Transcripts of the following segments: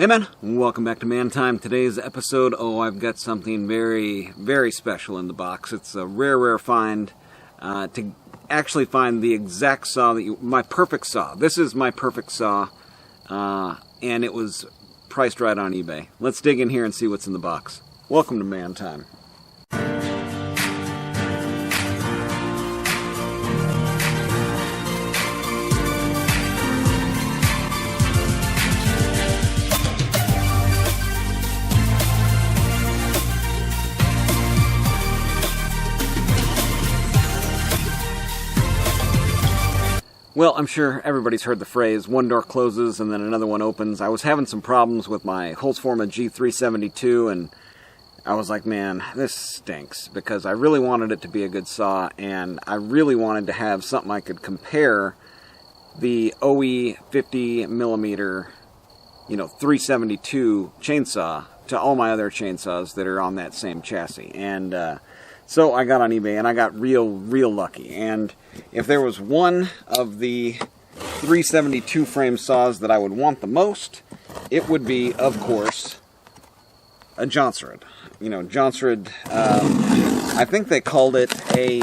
Hey man, welcome back to Man Time. Today's episode, I've got something very, very special in the box. It's a rare find to actually find the exact saw my perfect saw. This is my perfect saw, and it was priced right on eBay. Let's dig in here and see what's in the box. Welcome to Man Time. Well, I'm sure everybody's heard the phrase, one door closes and then another one opens. I was having some problems with my Holzforma G372, and I was like, man, this stinks, because I really wanted it to be a good saw, and I really wanted to have something I could compare the OE 50mm, 372 chainsaw to all my other chainsaws that are on that same chassis. And so I got on eBay and I got real lucky. And if there was one of the 372 frame saws that I would want the most, it would be, of course, a Johnsrud. Johnsrud, I think they called it a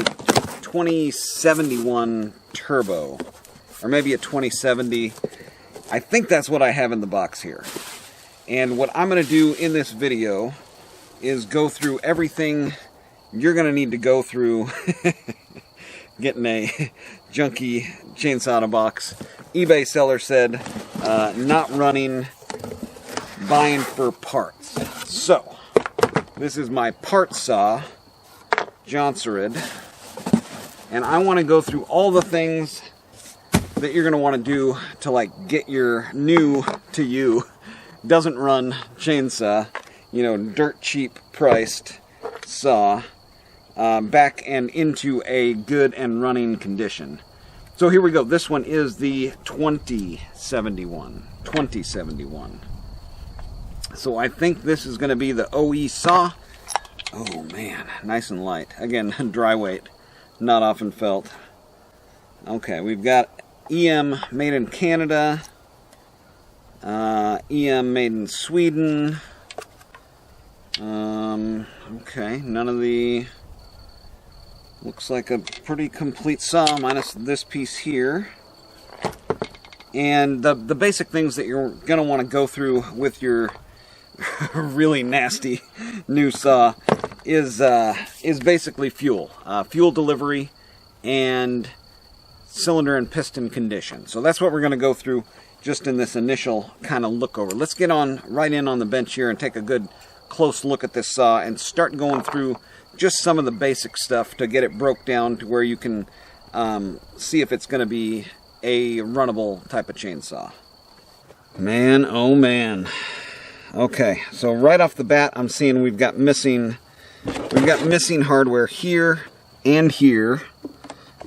2071 Turbo, or maybe a 2070. I think that's what I have in the box here. And what I'm going to do in this video is go through everything you're going to need to go through getting a junky chainsaw in a box. eBay seller said, not running, buying for parts. So, this is my part saw, Johnsrud, and I want to go through all the things that you're going to want to do to get your new to you, doesn't run chainsaw, dirt cheap priced saw, back and into a good and running condition. So here we go. This one is the 2071. So I think this is going to be the OE saw. Oh man, nice and light. Again, dry weight, not often felt. Okay, we've got EM made in Canada, EM made in Sweden. Okay, none of the... Looks like a pretty complete saw, minus this piece here. And the basic things that you're going to want to go through with your really nasty new saw is basically fuel. Fuel delivery and cylinder and piston condition. So that's what we're going to go through just in this initial kind of look over. Let's get right in on the bench here and take a good close look at this saw and start going through just some of the basic stuff to get it broke down to where you can see if it's going to be a runnable type of chainsaw. Man, oh man. Okay, so right off the bat, I'm seeing we've got missing hardware here and here.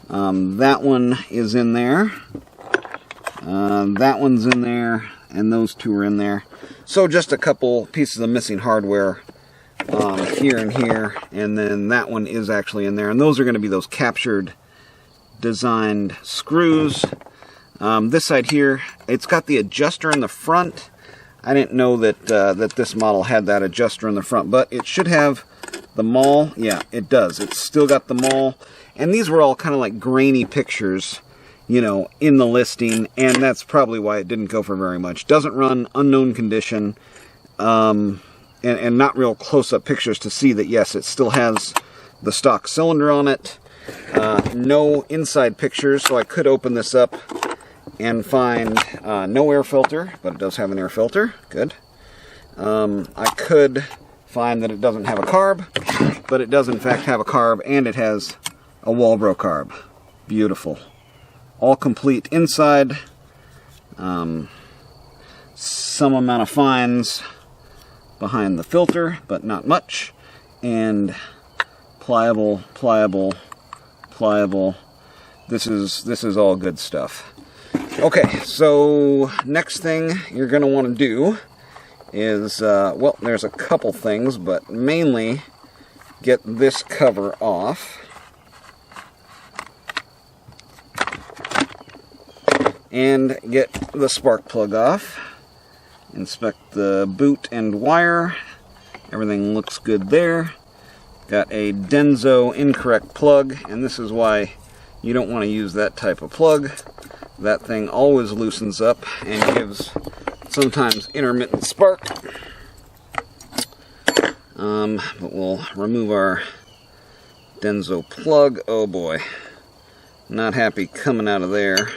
That one is in there. That one's in there, and those two are in there. So just a couple pieces of missing hardware. Here and here, and then that one is actually in there, and those are going to be those captured designed screws. This side here, it's got the adjuster in the front. I didn't know that that this model had that adjuster in the front, but it should have the maul. Yeah, it does. It's still got the maul, and these were all kind of like grainy pictures, in the listing, and that's probably why it didn't go for very much. Doesn't run, unknown condition. And not real close-up pictures to see that, yes, it still has the stock cylinder on it. No inside pictures, so I could open this up and find no air filter, but it does have an air filter. Good. I could find that it doesn't have a carb, but it does in fact have a carb, and it has a Walbro carb. Beautiful. All complete inside. Some amount of fines behind the filter, but not much, and pliable. This is all good stuff. Okay, so next thing you're going to want to do is, well, there's a couple things, but mainly get this cover off. And get the spark plug off. Inspect the boot and wire. Everything looks good there. Got a Denso incorrect plug, and this is why you don't want to use that type of plug. That thing always loosens up and gives sometimes intermittent spark. But we'll remove our Denso plug. Oh boy, not happy coming out of there.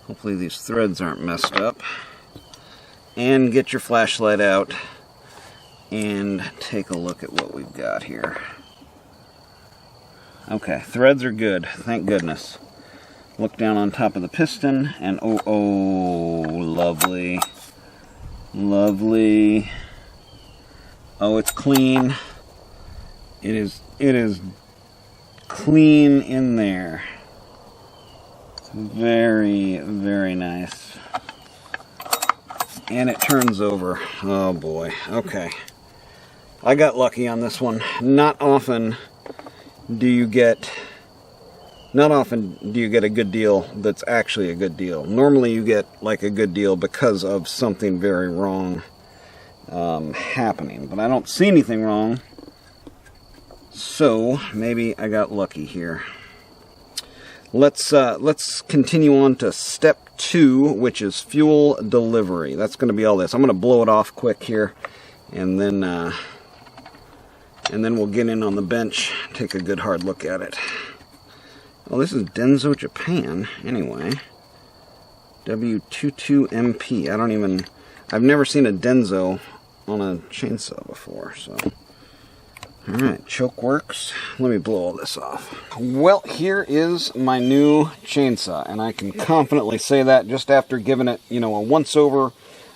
Hopefully these threads aren't messed up. And get your flashlight out and take a look at what we've got here. Okay, threads are good, thank goodness. Look down on top of the piston, and oh, lovely. Lovely. Oh, it's clean. It is clean in there. Very, very nice. And it turns over. Oh boy. Okay. I got lucky on this one. Not often do you get a good deal that's actually a good deal. Normally you get like a good deal because of something very wrong happening. But I don't see anything wrong. So maybe I got lucky here. Let's continue on to step 2, which is fuel delivery. That's going to be all this. I'm going to blow it off quick here, and then we'll get in on the bench, take a good hard look at it. Well, this is Denso Japan, anyway. W22MP. I've never seen a Denso on a chainsaw before, so. Alright, choke works. Let me blow all this off. Well, here is my new chainsaw, and I can confidently say that just after giving it, a once-over.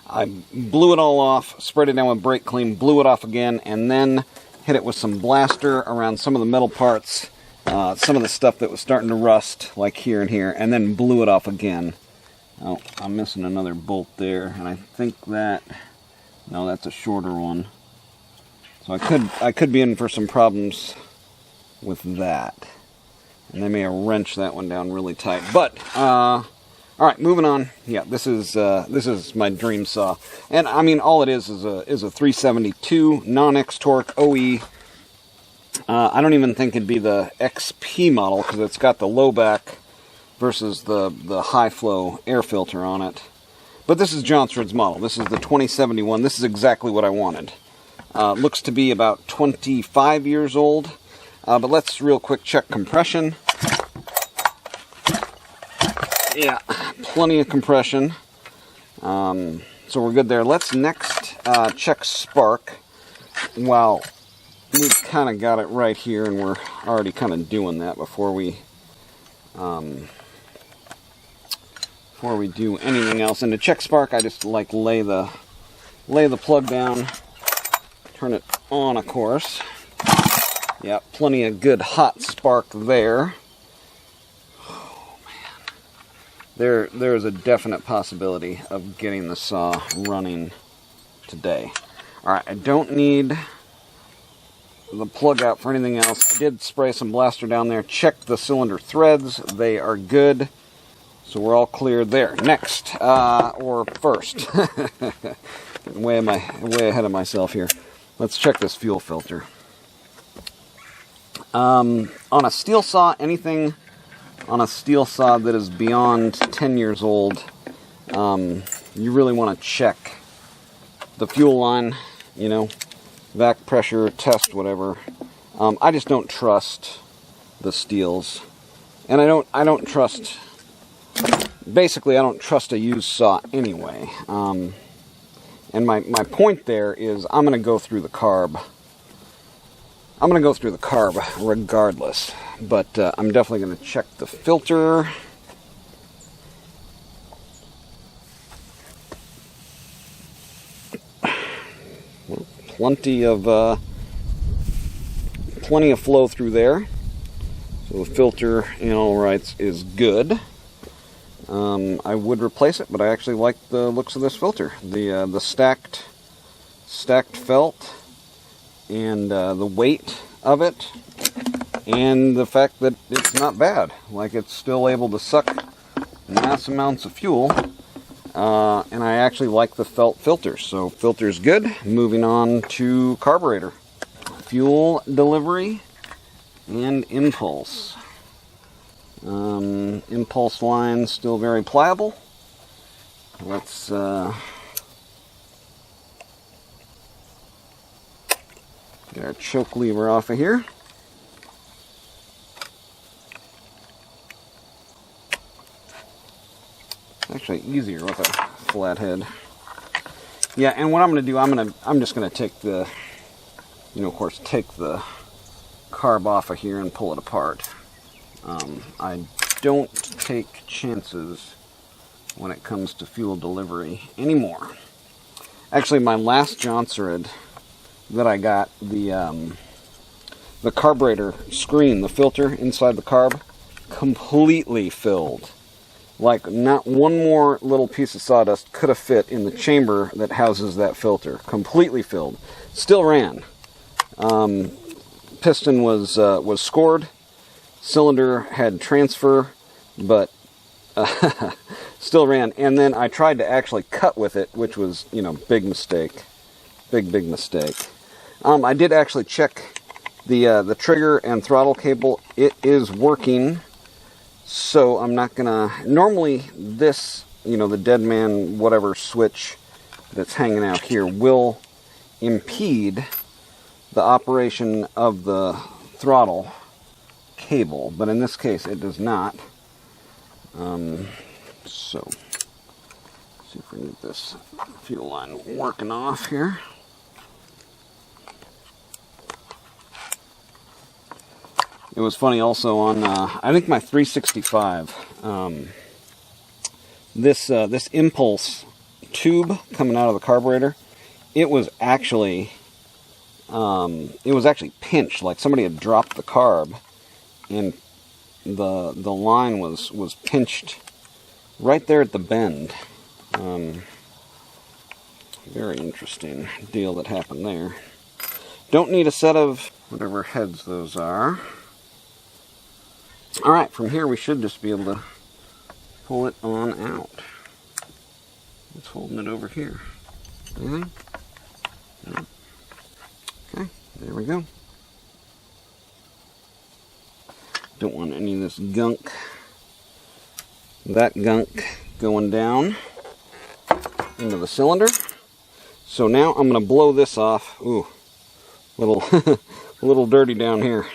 I blew it all off, spread it down with brake clean, blew it off again, and then hit it with some blaster around some of the metal parts, some of the stuff that was starting to rust, like here and here, and then blew it off again. Oh, I'm missing another bolt there, and I think that... No, that's a shorter one. So I could be in for some problems with that. And they may have wrenched that one down really tight. But, alright, moving on. Yeah, this is my dream saw. And, I mean, all it is a 372 non-X torque OE. I don't even think it'd be the XP model, because it's got the low back versus the high flow air filter on it. But this is Johnsford's model. This is the 2071. This is exactly what I wanted. Looks to be about 25 years old. But let's real quick check compression. Yeah, plenty of compression. So we're good there. Let's next check spark. Wow, we've kind of got it right here, and we're already kind of doing that before we do anything else. And to check spark, I just like lay the plug down. Turn it on, of course. Yeah, plenty of good hot spark there. Oh, man. There's a definite possibility of getting the saw running today. Alright, I don't need the plug out for anything else. I did spray some blaster down there. Check the cylinder threads. They are good. So we're all clear there. Next, or first. Getting way ahead of myself here. Let's check this fuel filter. On a steel saw, anything on a steel saw that is beyond 10 years old, you really want to check the fuel line, vac pressure, test, whatever. I just don't trust the steels. And I don't trust, basically I don't trust a used saw anyway. And my point there is I'm going to go through the carb. I'm going to go through the carb regardless. But I'm definitely going to check the filter. Well, plenty of flow through there. So the filter, in all rights, is good. I would replace it, but I actually like the looks of this filter. The stacked felt, and the weight of it, and the fact that it's not bad. Like, it's still able to suck mass amounts of fuel. and I actually like the felt filters. So filter's good. Moving on to carburetor. Fuel delivery and impulse. Impulse line still very pliable. Let's get our choke lever off of here. It's actually easier with a flathead. Yeah, and what I'm going to do, I'm just going to take the, of course, take the carb off of here and pull it apart. I don't take chances when it comes to fuel delivery anymore. Actually, my last Johnson that I got, the carburetor screen, the filter inside the carb, completely filled. Like, not one more little piece of sawdust could have fit in the chamber that houses that filter. Completely filled. Still ran. Piston was scored. Cylinder had transfer, but still ran. And then I tried to actually cut with it, which was, big mistake. Big mistake. I did actually check the trigger and throttle cable. It is working. So I'm not gonna, normally this, the dead man whatever switch that's hanging out here will impede the operation of the throttle cable, but in this case it does not. So, see if we can get this fuel line working off here. It was funny also on, I think my 365, this impulse tube coming out of the carburetor, it was actually pinched, like somebody had dropped the carb, and the line was pinched right there at the bend. Very interesting deal that happened there. Don't need a set of whatever heads those are. Alright, from here we should just be able to pull it on out. It's holding it over here. Anything? No. Okay, there we go. Don't want any of this gunk, that gunk going down into the cylinder. So now I'm going to blow this off. Ooh, a little dirty down here.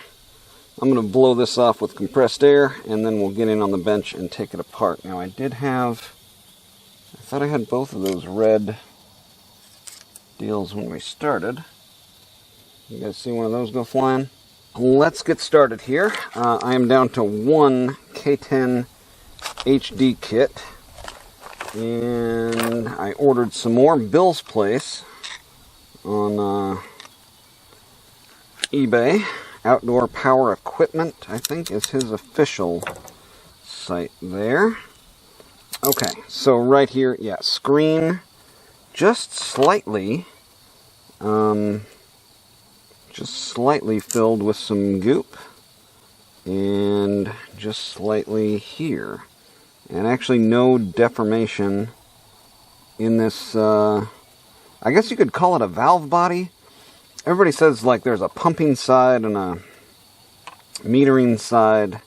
I'm going to blow this off with compressed air, and then we'll get in on the bench and take it apart. Now I thought I had both of those red deals when we started. You guys see one of those go flying? Let's get started here. I am down to one K10 HD kit, and I ordered some more. Bill's Place on eBay. Outdoor Power Equipment, I think, is his official site there. Okay, so right here, yeah, screen just slightly filled with some goop, and just slightly here, and actually no deformation in this, I guess you could call it a valve body. Everybody says like there's a pumping side and a metering side,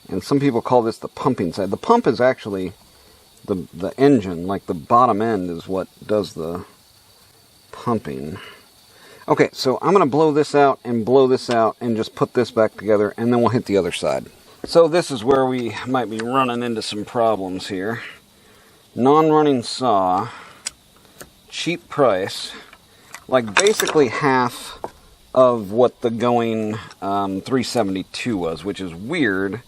and some people call this the pumping side. The pump is actually the engine, like the bottom end is what does the pumping. Okay, so I'm going to blow this out and just put this back together, and then we'll hit the other side. So this is where we might be running into some problems here. Non-running saw, cheap price, like basically half of what the going 372 was, which is weird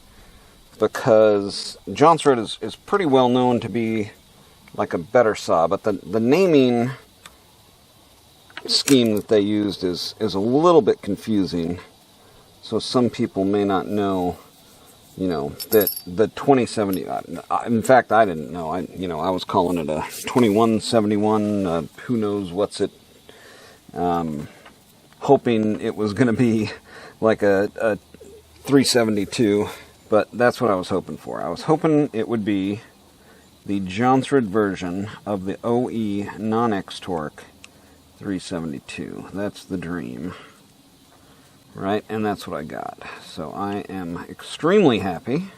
because Johnson is pretty well known to be like a better saw, but the naming scheme that they used is a little bit confusing. So some people may not know, that the 2070. In fact, I didn't know. I was calling it a 2171. Who knows what's it? Hoping it was going to be like a 372, but that's what I was hoping for. I was hoping it would be the Johnsrud version of the OE non-X torque 372. That's the dream. Right, and that's what I got. So I am extremely happy.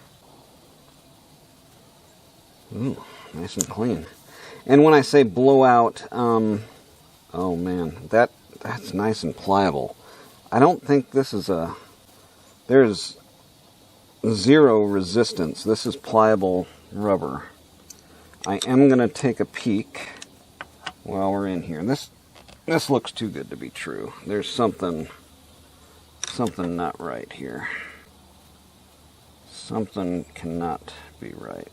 Ooh, nice and clean. And when I say blowout, oh man, that's nice and pliable. I don't think this is there's zero resistance. This is pliable rubber. I am going to take a peek while we're in here. This looks too good to be true. There's something not right here. Something cannot be right.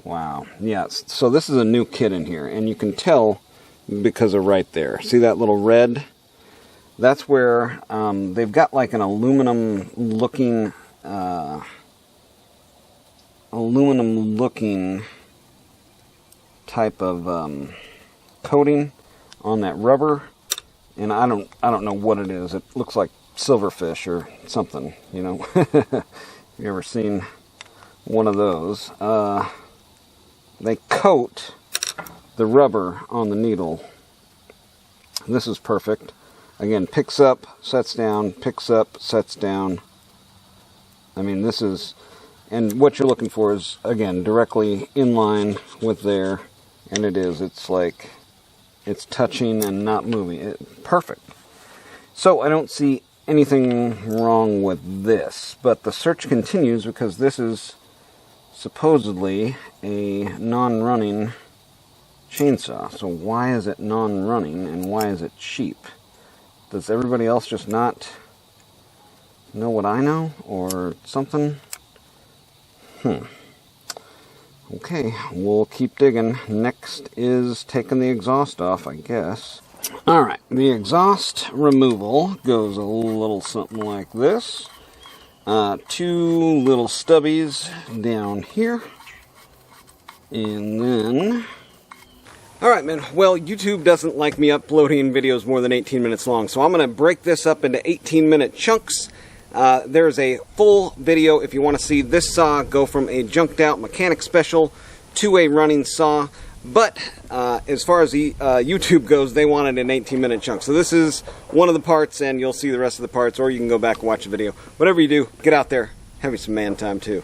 Wow. Yeah, so this is a new kit in here, and you can tell because of right there. See that little red? That's where they've got like an aluminum looking type of coating on that rubber, and I don't know what it is. It looks like silverfish or something, you know. You ever seen one of those? They coat the rubber on the needle. This is perfect. Again, picks up, sets down, picks up, sets down. I mean, this is, and what you're looking for is, again, directly in line with there, and it is. It's like, it's touching and not moving. Perfect. So I don't see anything wrong with this, but the search continues because this is supposedly a non-running chainsaw. So why is it non-running and why is it cheap? Does everybody else just not know what I know or something? Okay, we'll keep digging. Next is taking the exhaust off, I guess. Alright, the exhaust removal goes a little something like this. Two little stubbies down here. And then... Alright, man. Well, YouTube doesn't like me uploading videos more than 18 minutes long, so I'm going to break this up into 18-minute chunks. There's a full video if you want to see this saw go from a junked out mechanic special to a running saw. But as far as the YouTube goes, they wanted an 18-minute chunk. So this is one of the parts, and you'll see the rest of the parts, or you can go back and watch the video. Whatever you do, get out there, have you some man time too.